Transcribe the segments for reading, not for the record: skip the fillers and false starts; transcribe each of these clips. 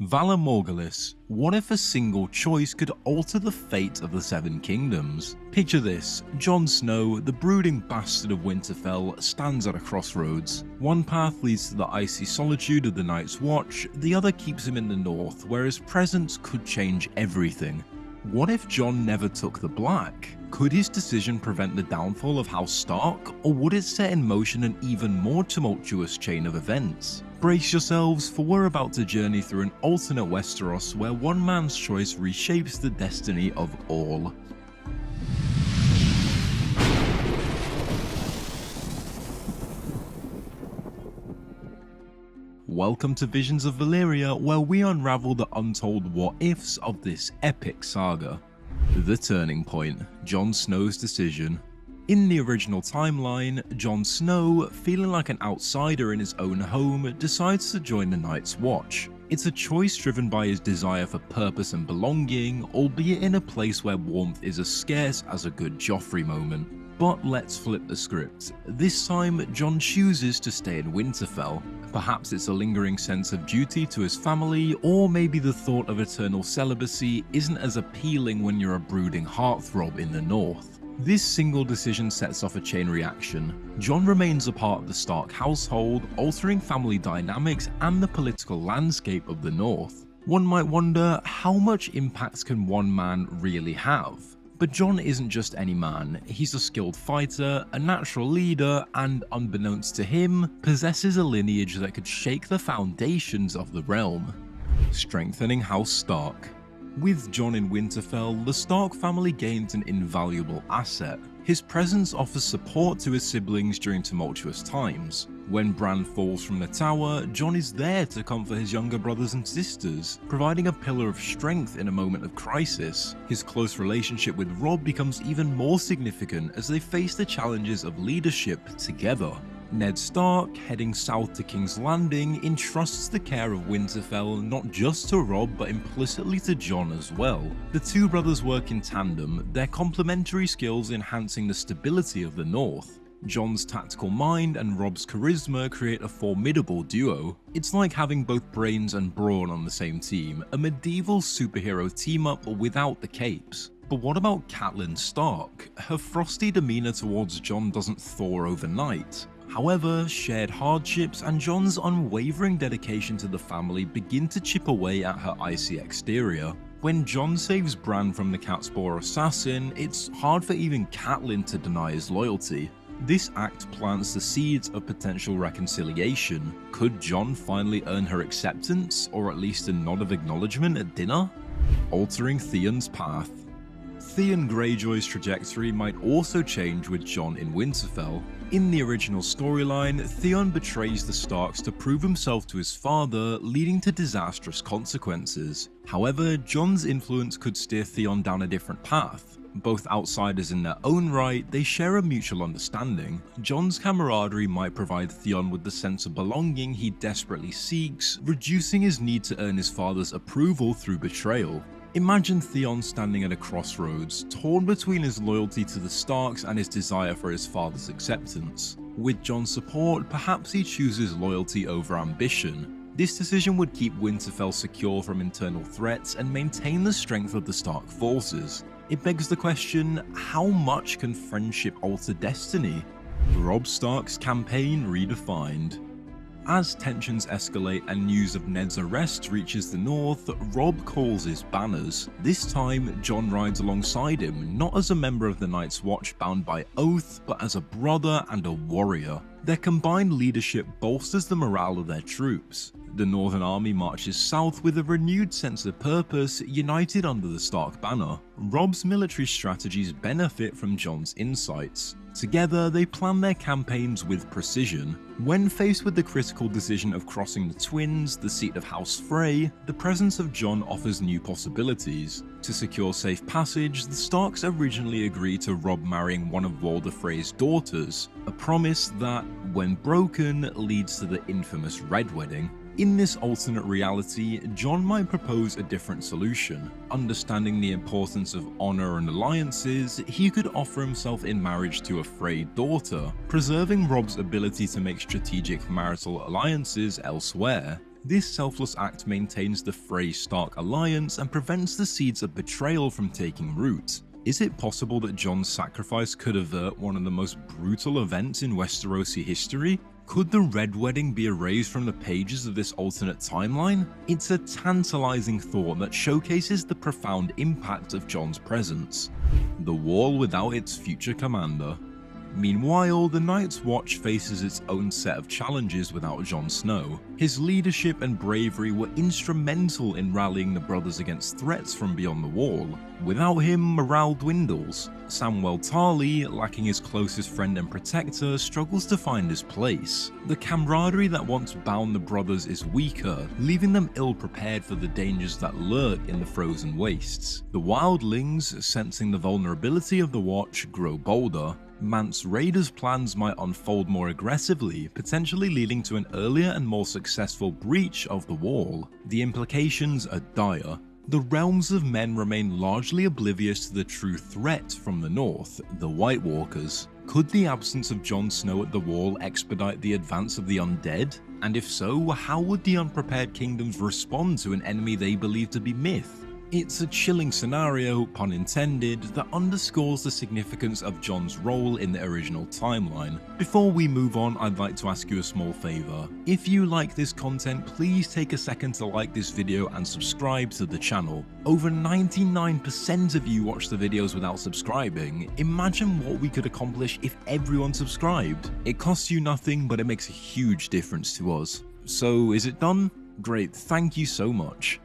Valar Morghulis. What if a single choice could alter the fate of the Seven Kingdoms? Picture this: Jon Snow, the brooding bastard of Winterfell, stands at a crossroads. One path leads to the icy solitude of the Night's Watch, the other keeps him in the north, where his presence could change everything. What if Jon never took the black? Could his decision prevent the downfall of House Stark, or would it set in motion an even more tumultuous chain of events? Brace yourselves, for we're about to journey through an alternate Westeros where one man's choice reshapes the destiny of all. Welcome to Visions of Valyria, where we unravel the untold what-ifs of this epic saga. The turning point: Jon Snow's decision. In the original timeline, Jon Snow, feeling like an outsider in his own home, decides to join the Night's Watch. It's a choice driven by his desire for purpose and belonging, albeit in a place where warmth is as scarce as a good Joffrey moment. But let's flip the script. This time, Jon chooses to stay in Winterfell. Perhaps it's a lingering sense of duty to his family, or maybe the thought of eternal celibacy isn't as appealing when you're a brooding heartthrob in the north. This single decision sets off a chain reaction. Jon remains a part of the Stark household, altering family dynamics and the political landscape of the north. One might wonder, how much impact can one man really have? But Jon isn't just any man. He's a skilled fighter, a natural leader, and unbeknownst to him, possesses a lineage that could shake the foundations of the realm. Strengthening House Stark. With Jon in Winterfell, the Stark family gains an invaluable asset. His presence offers support to his siblings during tumultuous times. When Bran falls from the tower, Jon is there to comfort his younger brothers and sisters, providing a pillar of strength in a moment of crisis. His close relationship with Robb becomes even more significant as they face the challenges of leadership together. Ned Stark, heading south to King's Landing, entrusts the care of Winterfell not just to Robb but implicitly to Jon as well. The two brothers work in tandem, their complementary skills enhancing the stability of the North. Jon's tactical mind and Robb's charisma create a formidable duo. It's like having both brains and brawn on the same team, a medieval superhero team-up without the capes. But what about Catelyn Stark? Her frosty demeanor towards Jon doesn't thaw overnight. However, shared hardships and Jon's unwavering dedication to the family begin to chip away at her icy exterior. When Jon saves Bran from the Catspaw assassin, it's hard for even Catelyn to deny his loyalty. This act plants the seeds of potential reconciliation. Could Jon finally earn her acceptance, or at least a nod of acknowledgement at dinner? Altering Theon's path. Theon Greyjoy's trajectory might also change with Jon in Winterfell. In the original storyline, Theon betrays the Starks to prove himself to his father, leading to disastrous consequences. However, Jon's influence could steer Theon down a different path. Both outsiders in their own right, they share a mutual understanding. Jon's camaraderie might provide Theon with the sense of belonging he desperately seeks, reducing his need to earn his father's approval through betrayal. Imagine Theon standing at a crossroads, torn between his loyalty to the Starks and his desire for his father's acceptance. With Jon's support, perhaps he chooses loyalty over ambition. This decision would keep Winterfell secure from internal threats and maintain the strength of the Stark forces. It begs the question, how much can friendship alter destiny? Robb Stark's campaign redefined. As tensions escalate and news of Ned's arrest reaches the north, Robb calls his banners. This time, Jon rides alongside him, not as a member of the Night's Watch bound by oath, but as a brother and a warrior. Their combined leadership bolsters the morale of their troops. The Northern Army marches south with a renewed sense of purpose, united under the Stark banner. Robb's military strategies benefit from Jon's insights. Together, they plan their campaigns with precision. When faced with the critical decision of crossing the Twins, the seat of House Frey, the presence of Jon offers new possibilities. To secure safe passage, the Starks originally agreed to Robb marrying one of Walder Frey's daughters, a promise that, when broken, leads to the infamous Red Wedding. In this alternate reality, Jon might propose a different solution. Understanding the importance of honor and alliances, he could offer himself in marriage to a Frey daughter, preserving Robb's ability to make strategic marital alliances elsewhere. This selfless act maintains the Frey-Stark alliance and prevents the seeds of betrayal from taking root. Is it possible that Jon's sacrifice could avert one of the most brutal events in Westerosi history? Could the Red Wedding be erased from the pages of this alternate timeline? It's a tantalizing thought that showcases the profound impact of Jon's presence. The Wall without its future commander. Meanwhile, the Night's Watch faces its own set of challenges without Jon Snow. His leadership and bravery were instrumental in rallying the brothers against threats from beyond the Wall. Without him, morale dwindles. Samwell Tarly, lacking his closest friend and protector, struggles to find his place. The camaraderie that once bound the brothers is weaker, leaving them ill-prepared for the dangers that lurk in the frozen wastes. The wildlings, sensing the vulnerability of the Watch, grow bolder. Mance Rayder's plans might unfold more aggressively, potentially leading to an earlier and more successful breach of the Wall. The implications are dire. The realms of men remain largely oblivious to the true threat from the north, the White Walkers. Could the absence of Jon Snow at the Wall expedite the advance of the undead? And if so, how would the unprepared kingdoms respond to an enemy they believe to be myth? It's a chilling scenario, pun intended, that underscores the significance of Jon's role in the original timeline. Before we move on, I'd like to ask you a small favour. If you like this content, please take a second to like this video and subscribe to the channel. Over 99% of you watch the videos without subscribing. Imagine what we could accomplish if everyone subscribed. It costs you nothing, but it makes a huge difference to us. So is it done? Great, thank you so much.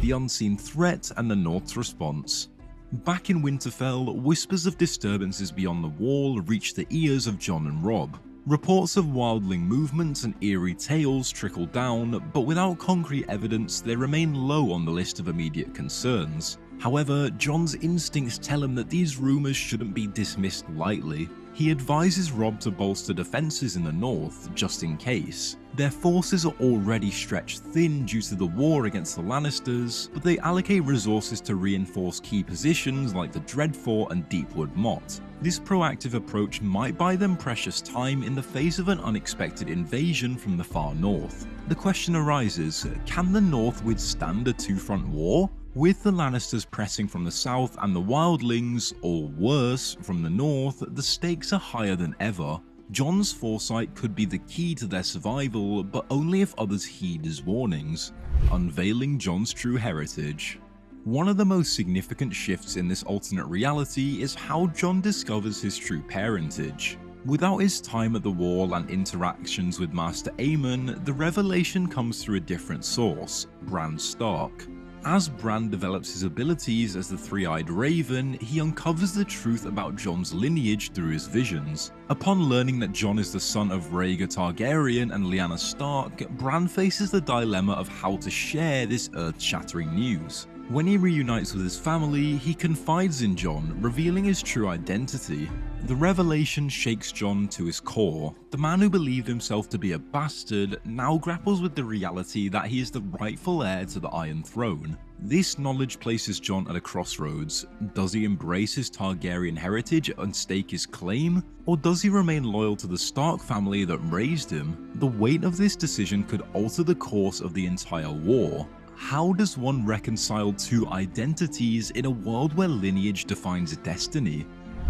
The unseen threat and the North's response. Back in Winterfell, whispers of disturbances beyond the Wall reach the ears of Jon and Robb. Reports of wildling movements and eerie tales trickle down, but without concrete evidence, they remain low on the list of immediate concerns. However, Jon's instincts tell him that these rumours shouldn't be dismissed lightly. He advises Robb to bolster defences in the north, just in case. Their forces are already stretched thin due to the war against the Lannisters, but they allocate resources to reinforce key positions like the Dreadfort and Deepwood Motte. This proactive approach might buy them precious time in the face of an unexpected invasion from the far north. The question arises, can the north withstand a two-front war? With the Lannisters pressing from the south and the wildlings, or worse, from the north, the stakes are higher than ever. Jon's foresight could be the key to their survival, but only if others heed his warnings. Unveiling Jon's true heritage. One of the most significant shifts in this alternate reality is how Jon discovers his true parentage. Without his time at the Wall and interactions with Master Aemon, the revelation comes through a different source, Bran Stark. As Bran develops his abilities as the Three-Eyed Raven, he uncovers the truth about Jon's lineage through his visions. Upon learning that Jon is the son of Rhaegar Targaryen and Lyanna Stark, Bran faces the dilemma of how to share this earth-shattering news. When he reunites with his family, he confides in Jon, revealing his true identity. The revelation shakes Jon to his core. The man who believed himself to be a bastard now grapples with the reality that he is the rightful heir to the Iron Throne. This knowledge places Jon at a crossroads. Does he embrace his Targaryen heritage and stake his claim? Or does he remain loyal to the Stark family that raised him? The weight of this decision could alter the course of the entire war. How does one reconcile two identities in a world where lineage defines destiny?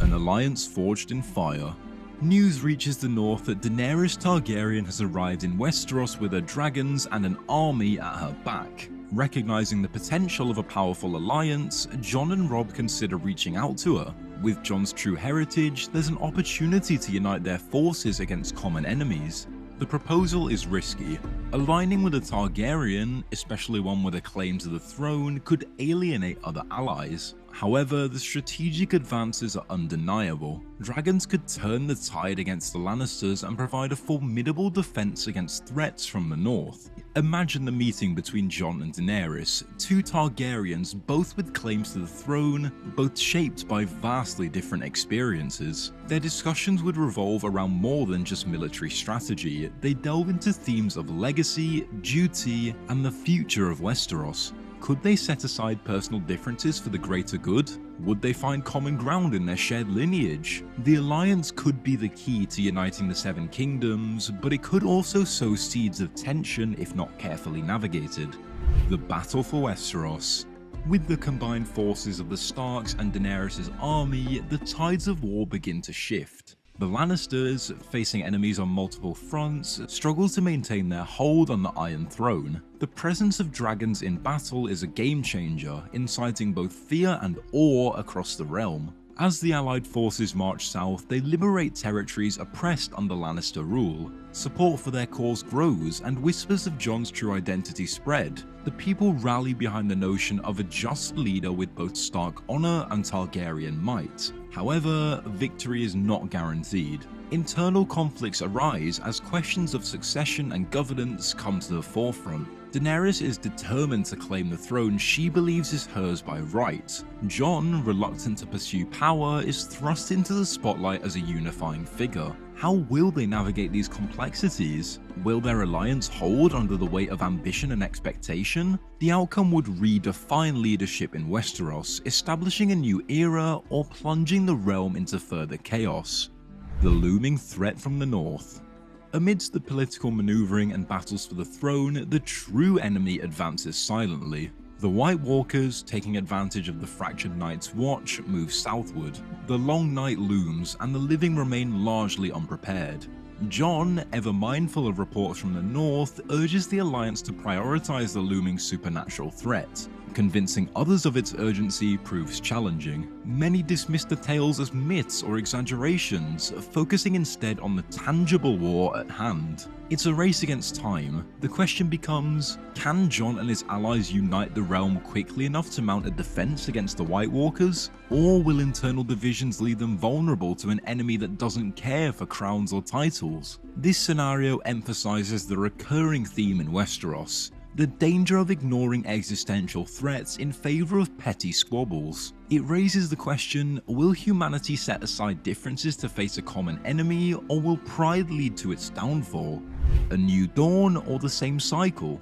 An alliance forged in fire. News reaches the north that Daenerys Targaryen has arrived in Westeros with her dragons and an army at her back. Recognizing the potential of a powerful alliance, Jon and Robb consider reaching out to her. With Jon's true heritage, there's an opportunity to unite their forces against common enemies. The proposal is risky. Aligning with a Targaryen, especially one with a claim to the throne, could alienate other allies. However, the strategic advances are undeniable. Dragons could turn the tide against the Lannisters and provide a formidable defense against threats from the north. Imagine the meeting between Jon and Daenerys, two Targaryens both with claims to the throne, both shaped by vastly different experiences. Their discussions would revolve around more than just military strategy. They delve into themes of legacy, duty, and the future of Westeros. Could they set aside personal differences for the greater good? Would they find common ground in their shared lineage? The alliance could be the key to uniting the Seven Kingdoms, but it could also sow seeds of tension if not carefully navigated. The battle for Westeros. With the combined forces of the Starks and Daenerys' army, the tides of war begin to shift. The Lannisters, facing enemies on multiple fronts, struggle to maintain their hold on the Iron Throne. The presence of dragons in battle is a game changer, inciting both fear and awe across the realm. As the allied forces march south, they liberate territories oppressed under Lannister rule. Support for their cause grows, and whispers of Jon's true identity spread. The people rally behind the notion of a just leader with both Stark honor and Targaryen might. However, victory is not guaranteed. Internal conflicts arise as questions of succession and governance come to the forefront. Daenerys is determined to claim the throne she believes is hers by right. Jon, reluctant to pursue power, is thrust into the spotlight as a unifying figure. How will they navigate these complexities? Will their alliance hold under the weight of ambition and expectation? The outcome would redefine leadership in Westeros, establishing a new era or plunging the realm into further chaos. The looming threat from the north. Amidst the political maneuvering and battles for the throne, the true enemy advances silently. The White Walkers, taking advantage of the fractured Night's Watch, move southward. The long night looms, and the living remain largely unprepared. Jon, ever mindful of reports from the north, urges the Alliance to prioritize the looming supernatural threat. Convincing others of its urgency proves challenging. Many dismiss the tales as myths or exaggerations, focusing instead on the tangible war at hand. It's a race against time. The question becomes, can Jon and his allies unite the realm quickly enough to mount a defense against the White Walkers? Or will internal divisions leave them vulnerable to an enemy that doesn't care for crowns or titles? This scenario emphasizes the recurring theme in Westeros: the danger of ignoring existential threats in favor of petty squabbles. It raises the question, will humanity set aside differences to face a common enemy, or will pride lead to its downfall? A new dawn or the same cycle?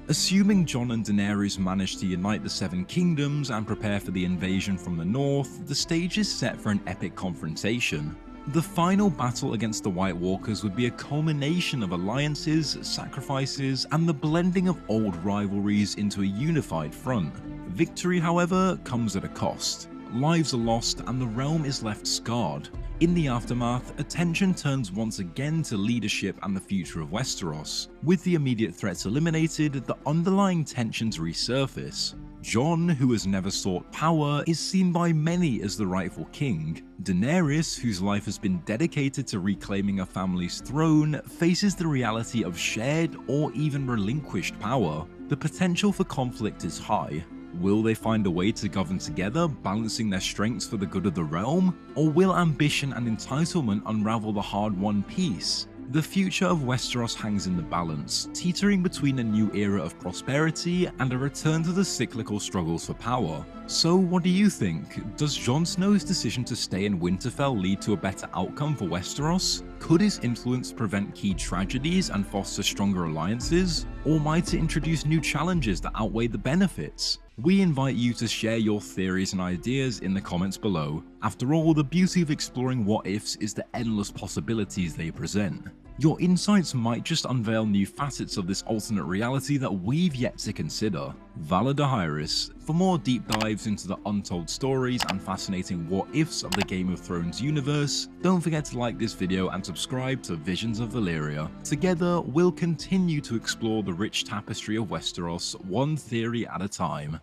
Assuming Jon and Daenerys manage to unite the Seven Kingdoms and prepare for the invasion from the north, the stage is set for an epic confrontation. The final battle against the White Walkers would be a culmination of alliances, sacrifices, and the blending of old rivalries into a unified front. Victory, however, comes at a cost. Lives are lost and the realm is left scarred. In the aftermath, attention turns once again to leadership and the future of Westeros. With the immediate threats eliminated, the underlying tensions resurface. Jon, who has never sought power, is seen by many as the rightful king. Daenerys, whose life has been dedicated to reclaiming a family's throne, faces the reality of shared or even relinquished power. The potential for conflict is high. Will they find a way to govern together, balancing their strengths for the good of the realm? Or will ambition and entitlement unravel the hard-won peace? The future of Westeros hangs in the balance, teetering between a new era of prosperity and a return to the cyclical struggles for power. So what do you think? Does Jon Snow's decision to stay in Winterfell lead to a better outcome for Westeros? Could his influence prevent key tragedies and foster stronger alliances? Or might it introduce new challenges that outweigh the benefits? We invite you to share your theories and ideas in the comments below. After all, the beauty of exploring what-ifs is the endless possibilities they present. Your insights might just unveil new facets of this alternate reality that we've yet to consider. Valor. For more deep dives into the untold stories and fascinating what-ifs of the Game of Thrones universe, don't forget to like this video and subscribe to Visions of Valyria. Together, we'll continue to explore the rich tapestry of Westeros, one theory at a time.